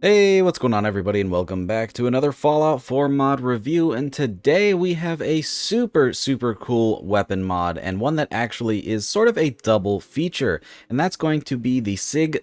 Hey, what's going on everybody, and welcome back to another Fallout 4 mod review. And today we have a super cool weapon mod, and one that actually is sort of a double feature, and that's going to be the Sig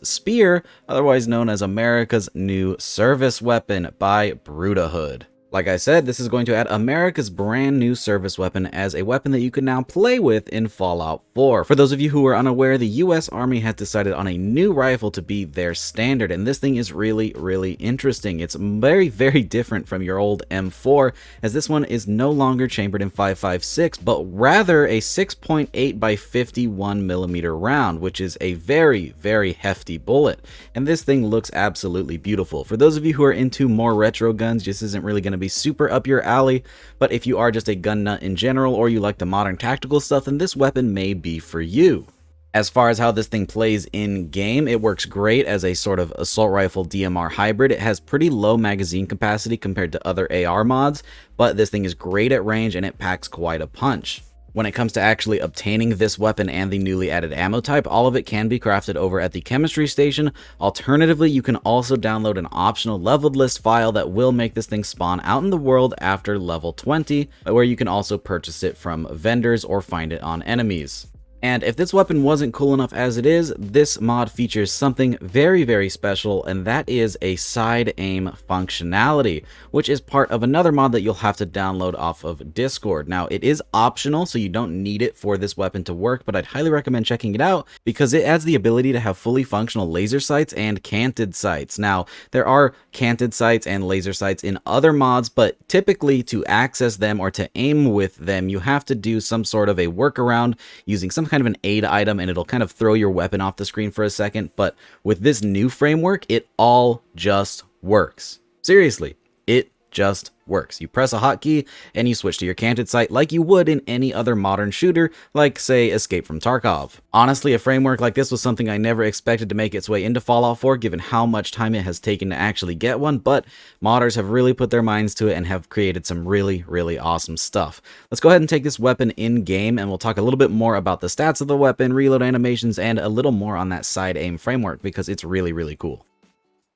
Spear, otherwise known as America's new service weapon by Brutahood. Like I said, this is going to add America's brand new service weapon as a weapon that you can now play with in Fallout 4. For those of you who are unaware, the US Army has decided on a new rifle to be their standard, and this thing is really interesting. It's very different from your old M4, as this one is no longer chambered in 5.56, but rather a 6.8 by 51mm round, which is a very hefty bullet. And this thing looks absolutely beautiful. For those of you who are into more retro guns, this isn't really going to be super up your alley, but if you are just a gun nut in general, or you like the modern tactical stuff, then this weapon may be for you. As far as how this thing plays in game, it works great as a sort of assault rifle DMR hybrid. It has pretty low magazine capacity compared to other AR mods, but this thing is great at range and it packs quite a punch. When it comes to actually obtaining this weapon and the newly added ammo type, all of it can be crafted over at the chemistry station. Alternatively, you can also download an optional leveled list file that will make this thing spawn out in the world after level 20, where you can also purchase it from vendors or find it on enemies. And if this weapon wasn't cool enough as it is, this mod features something very special, and that is a side aim functionality, which is part of another mod that you'll have to download off of Discord. Now, it is optional, so you don't need it for this weapon to work, but I'd highly recommend checking it out because it adds the ability to have fully functional laser sights and canted sights. Now, there are canted sights and laser sights in other mods, but typically to access them or to aim with them, you have to do some sort of a workaround using some kind of an aid item, and it'll kind of throw your weapon off the screen for a second. But with this new framework, it all just works. Seriously, it just works. You press a hotkey and you switch to your canted sight like you would in any other modern shooter, like say Escape from Tarkov. Honestly, a framework like this was something I never expected to make its way into Fallout 4, given how much time it has taken to actually get one, but modders have really put their minds to it and have created some really awesome stuff. Let's go ahead and take this weapon in game, and we'll talk a little bit more about the stats of the weapon, reload animations, and a little more on that side aim framework because it's really cool.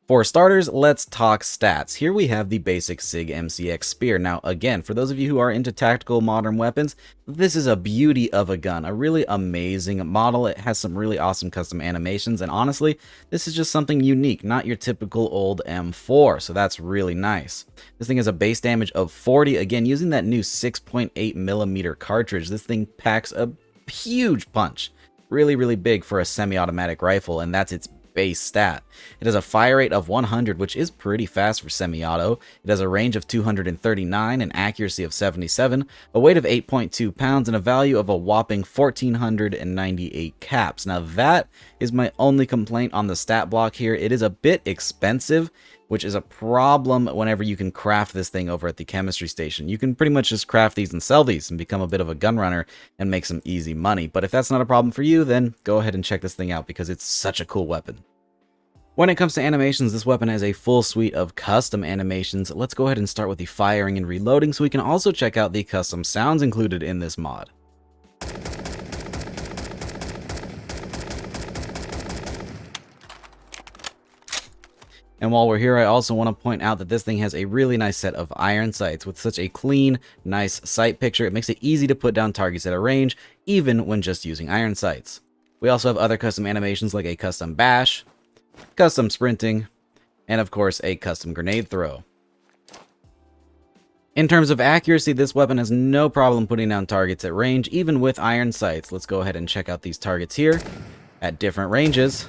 For starters, let's talk stats. Here we have the basic Sig Spear. Now again, for those of you who are into tactical modern weapons, this is a beauty of a gun, a really amazing model. It has some really awesome custom animations, and honestly, this is just something unique, not your typical old M4, so that's really nice. This thing has a base damage of 40, again, using that new 6.8mm cartridge. This thing packs a huge punch, really big for a semi-automatic rifle, and that's its base stat. It has a fire rate of 100, which is pretty fast for semi-auto. It has a range of 239, an accuracy of 77, a weight of 8.2 pounds, and a value of a whopping 1,498 caps. Now that is my only complaint on the stat block here. It is a bit expensive, which is a problem whenever you can craft this thing over at the chemistry station. You can pretty much just craft these and sell these and become a bit of a gun runner and make some easy money. But if that's not a problem for you, then go ahead and check this thing out because it's such a cool weapon. When it comes to animations, this weapon has a full suite of custom animations. Let's go ahead and start with the firing and reloading so we can also check out the custom sounds included in this mod. And while we're here, I also want to point out that this thing has a really nice set of iron sights. With such a clean, nice sight picture, it makes it easy to put down targets at a range, even when just using iron sights. We also have other custom animations like a custom bash, custom sprinting, and of course a custom grenade throw. In terms of accuracy, this weapon has no problem putting down targets at range, even with iron sights. Let's go ahead and check out these targets here at different ranges.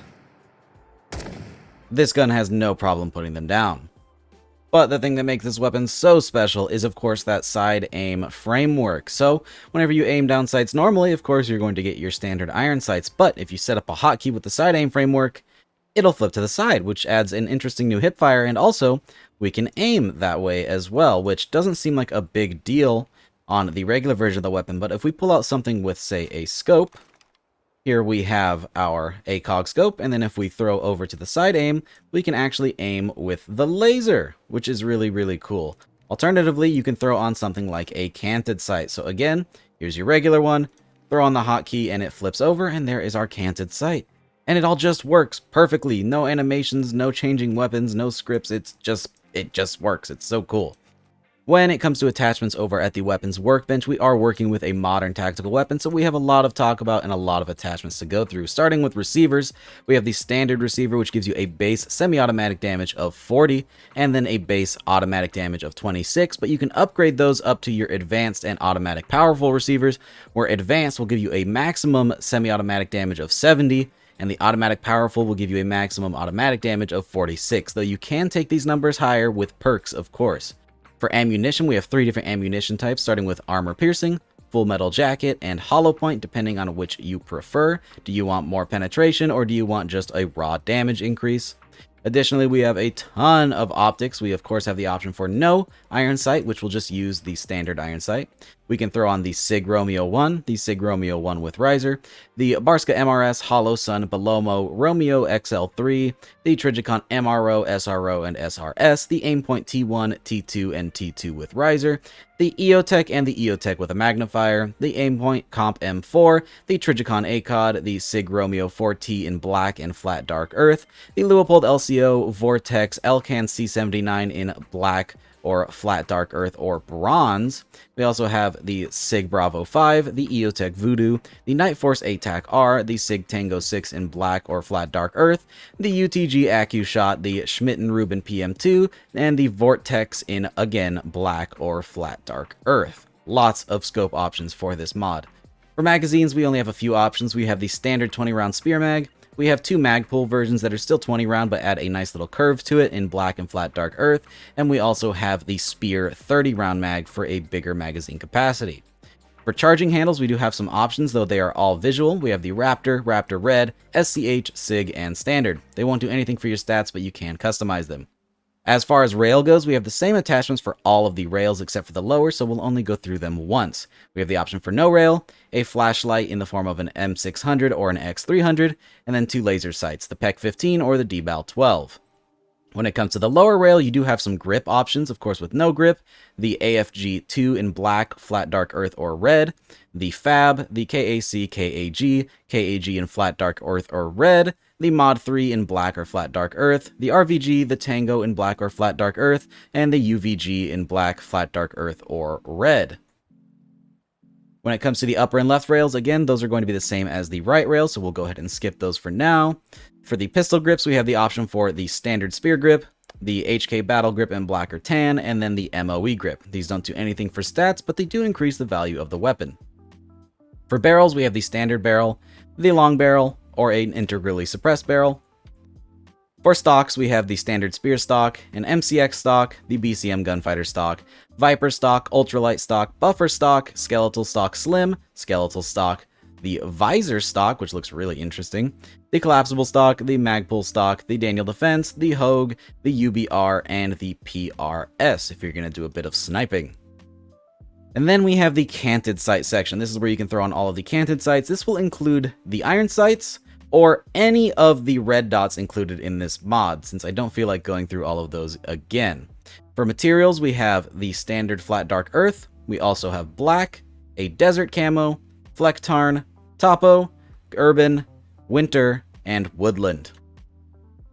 This gun has no problem putting them down. But the thing that makes this weapon so special is, of course, that side aim framework. So whenever you aim down sights normally, of course, you're going to get your standard iron sights. But if you set up a hotkey with the side aim framework, it'll flip to the side, which adds an interesting new hipfire, and also we can aim that way as well, which doesn't seem like a big deal on the regular version of the weapon. But if we pull out something with, say, a scope, here we have our ACOG scope, and then if we throw over to the side aim, we can actually aim with the laser, which is really cool. Alternatively, you can throw on something like a canted sight. So again, here's your regular one, throw on the hotkey and it flips over, and there is our canted sight. And it all just works perfectly. No animations, no changing weapons, no scripts. It just works. It's so cool. When it comes to attachments over at the weapons workbench, we are working with a modern tactical weapon, so we have a lot of talk about and a lot of attachments to go through. Starting with receivers, we have the standard receiver, which gives you a base semi-automatic damage of 40, and then a base automatic damage of 26, but you can upgrade those up to your advanced and automatic powerful receivers, where advanced will give you a maximum semi-automatic damage of 70, and the automatic powerful will give you a maximum automatic damage of 46, though you can take these numbers higher with perks, of course. For ammunition, we have 3 different ammunition types, starting with armor piercing, full metal jacket, and hollow point, depending on which you prefer. Do you want more penetration, or do you want just a raw damage increase? Additionally, we have a ton of optics. We, of course, have the option for no iron sight, which will just use the standard iron sight. We can throw on the Sig Romeo 1, the Sig Romeo 1 with Riser, the Barska MRS, Hollow Sun, Belomo, Romeo XL3, the Trigicon MRO, SRO, and SRS, the Aimpoint T1, T2, and T2 with Riser, the EOTech and the EOTech with a magnifier, the Aimpoint Comp M4, the Trigicon ACOD, the Sig Romeo 4T in black and flat dark earth, the Leupold LCO, Vortex, Elcan C79 in black or flat dark earth or bronze. We also have the Sig Bravo 5, the EOTech Voodoo, the Night Force ATAC R, the Sig Tango 6 in black or flat dark earth, the UTG AccuShot, the Schmitten Rubin PM2, and the Vortex in, again, black or flat dark earth. Lots of scope options for this mod. For magazines, we only have a few options. We have the standard 20-round Spear Mag. We have 2 Magpul versions that are still 20 round but add a nice little curve to it in black and flat dark earth, and we also have the Spear 30 round mag for a bigger magazine capacity. For charging handles, we do have some options, though they are all visual. We have the Raptor, Raptor Red, SCH, Sig, and Standard. They won't do anything for your stats, but you can customize them. As far as rail goes, we have the same attachments for all of the rails except for the lower, so we'll only go through them once. We have the option for no rail, a flashlight in the form of an M600 or an X300, and then 2 laser sights, the PEC-15 or the DBAL-12. When it comes to the lower rail, you do have some grip options, of course with no grip, the AFG-2 in black, flat dark earth, or red, the FAB, the KAC, KAG, KAG in flat dark earth or red, the Mod 3 in black or flat dark earth, the RVG, the Tango in black or flat dark earth, and the UVG in black, flat dark earth, or red. When it comes to the upper and left rails, again, those are going to be the same as the right rail, so we'll go ahead and skip those for now. For the pistol grips, we have the option for the standard spear grip, the HK battle grip in black or tan, and then the MOE grip. These don't do anything for stats, but they do increase the value of the weapon. For barrels, we have the standard barrel, the long barrel, or an integrally suppressed barrel. For stocks, we have the standard spear stock, an MCX stock, the BCM gunfighter stock, Viper stock, ultralight stock, buffer stock, skeletal stock slim, skeletal stock, the visor stock, which looks really interesting, the collapsible stock, the Magpul stock, the Daniel Defense, the Hogue, the UBR, and the PRS, if you're going to do a bit of sniping. And then we have the canted sight section. This is where you can throw on all of the canted sights. This will include the iron sights, or any of the red dots included in this mod, since I don't feel like going through all of those again. For materials, we have the standard flat dark earth, we also have black, a desert camo, Flecktarn, Topo, urban, winter, and woodland.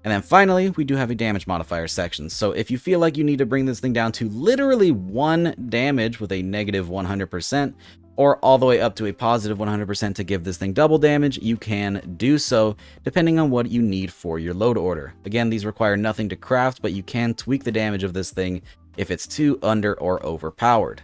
And then finally, we do have a damage modifier section. So if you feel like you need to bring this thing down to literally 1 damage with a negative 100%, or all the way up to a positive 100% to give this thing double damage, you can do so, depending on what you need for your load order. Again, these require nothing to craft, but you can tweak the damage of this thing if it's too under or overpowered.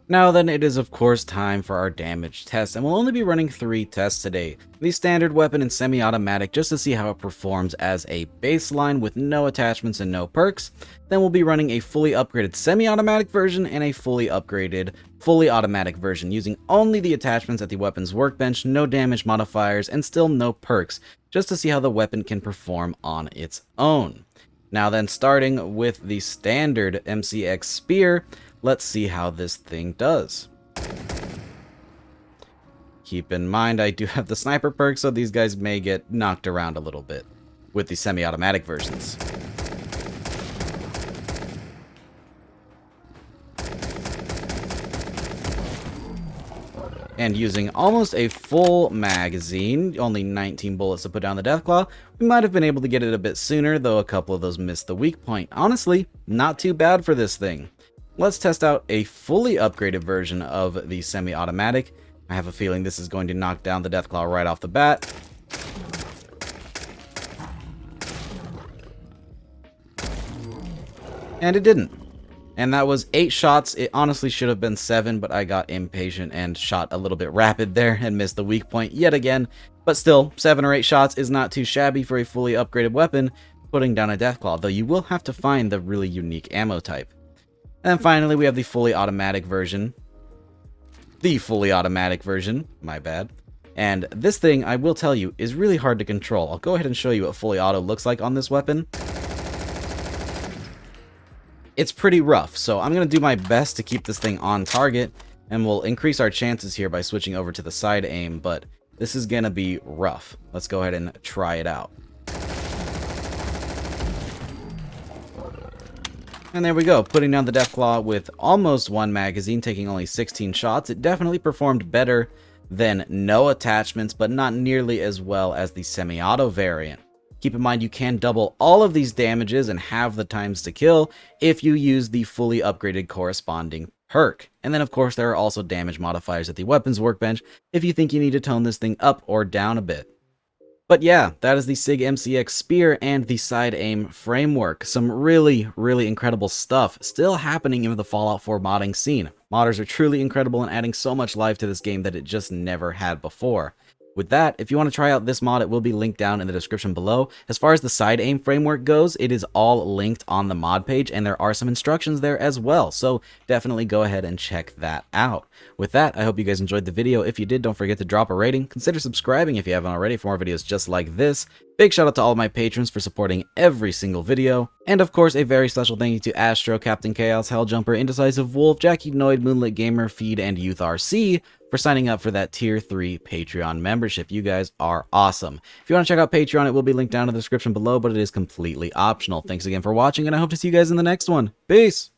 Now then, it is of course time for our damage test, and we'll only be running 3 tests today. The standard weapon and semi-automatic, just to see how it performs as a baseline with no attachments and no perks. Then we'll be running a fully upgraded semi-automatic version and a fully upgraded fully automatic version, using only the attachments at the weapon's workbench, no damage modifiers, and still no perks, just to see how the weapon can perform on its own. Now then, starting with the standard MCX Spear, let's see how this thing does. Keep in mind, I do have the sniper perk, so these guys may get knocked around a little bit with the semi-automatic versions. And using almost a full magazine, only 19 bullets to put down the Deathclaw, we might have been able to get it a bit sooner, though a couple of those missed the weak point. Honestly, not too bad for this thing. Let's test out a fully upgraded version of the semi-automatic. I have a feeling this is going to knock down the Deathclaw right off the bat. And it didn't. And that was 8 shots. It honestly should have been 7, but I got impatient and shot a little bit rapid there and missed the weak point yet again. But still, 7 or 8 shots is not too shabby for a fully upgraded weapon, putting down a Deathclaw, though you will have to find the really unique ammo type. And then finally, we have the fully automatic version. My bad. And this thing, I will tell you, is really hard to control. I'll go ahead and show you what fully auto looks like on this weapon. It's pretty rough, so I'm going to do my best to keep this thing on target, and we'll increase our chances here by switching over to the side aim, but this is going to be rough. Let's go ahead and try it out. And there we go, putting down the Deathclaw with almost 1 magazine, taking only 16 shots. It definitely performed better than no attachments, but not nearly as well as the semi-auto variant. Keep in mind you can double all of these damages and halve the times to kill if you use the fully upgraded corresponding perk. And then of course there are also damage modifiers at the weapons workbench if you think you need to tone this thing up or down a bit. But yeah, that is the Sig MCX Spear and the side aim framework. Some really, really incredible stuff still happening in the Fallout 4 modding scene. Modders are truly incredible and adding so much life to this game that it just never had before. With that, if you want to try out this mod, it will be linked down in the description below. As far as the side aim framework goes, it is all linked on the mod page, and there are some instructions there as well, so definitely go ahead and check that out. With that, I hope you guys enjoyed the video. If you did, don't forget to drop a rating. Consider subscribing if you haven't already for more videos just like this. Big shout out to all of my patrons for supporting every single video. And of course, a very special thank you to Astro, Captain Chaos, Helljumper, Indecisive Wolf, Jackie Noid, Moonlit Gamer, Feed, and Youth RC for signing up for that Tier 3 Patreon membership. You guys are awesome. If you want to check out Patreon, it will be linked down in the description below, but it is completely optional. Thanks again for watching, and I hope to see you guys in the next one. Peace!